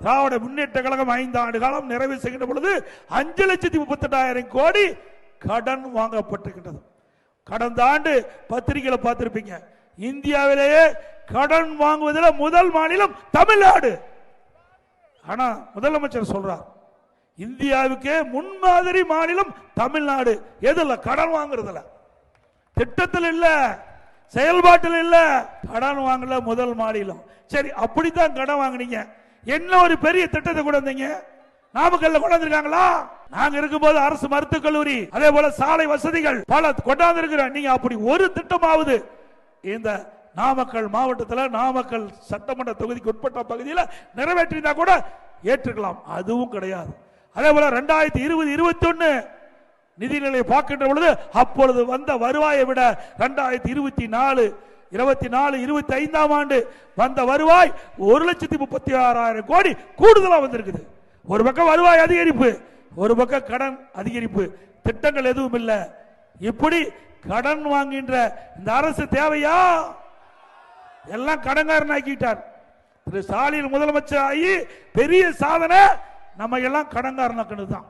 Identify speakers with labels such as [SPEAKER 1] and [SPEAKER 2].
[SPEAKER 1] திராவிட முன்னேற்ற கழகம் 5 ஆண்டு காலம் நிறைவு செய்கின்ற பொழுது 5,38,000 கோடி கடன் வாங்கப்பட்டிருக்கின்றது. கடந்த ஆண்டு பத்திரிகையில பார்த்திருப்பீங்க, இந்தியாவிலேயே கடன் வாங்குவதில் முதல் மாநிலம் தமிழ்நாடு. ஆனா முதலமைச்சர் சொல்றார், இந்தியாவுக்கே முன்மாதிரி மாநிலம் தமிழ்நாடு. எதுல? கடன் வாங்குறதுல. திட்டத்தில் இல்ல, செயல்பாட்டில் இல்ல, கடன் வாங்கல முதல் மாநிலம். சரி, அப்படித்தான் கடன் வாங்கினீங்க. என்ன ஒரு பெரிய திட்டத்தை கொண்டு வந்தீங்க? நாமக்கல்ல கொண்டு வந்திருக்காங்களா? நாங்க இருக்கும்போது அரசு மருத்துவக் கல்லூரி, அதே போல சாலை வசதிகள் பல கொண்டாந்து இருக்கிறோம். நீங்க அப்படி ஒரு திட்டமாவது இந்த நாமக்கல் மாவட்டத்தில், நாமக்கல் சட்டமன்ற தொகுதிக்கு உட்பட்ட பகுதியில் நிறைவேற்றினா கூட ஏற்றுக்கலாம். அதுவும் கிடையாது. அதே போல 2020-21 நிதிநிலையை பார்க்கின்ற பொழுது அப்பொழுது வந்த வருவாயை விட 2024-25 ஆண்டு வந்த வருவாய் 1,36,000 கோடி கூடுதலா வந்திருக்குது. ஒரு பக்கம் வருவாய் அதிகரிப்பு, ஒரு பக்கம் கடன் அதிகரிப்பு, திட்டங்கள் எதுவும் இல்லை. இப்படி கடன் வாங்குகின்ற இந்த அரசு தேவையா? எல்லாம் கடன்காரன் ஆக்கிட்டார். திரு ஸ்டாலின் முதலமைச்சர் ஆகி பெரிய சாதனை நம்ம எல்லாம் கடன்காரனாக்குனது தான்.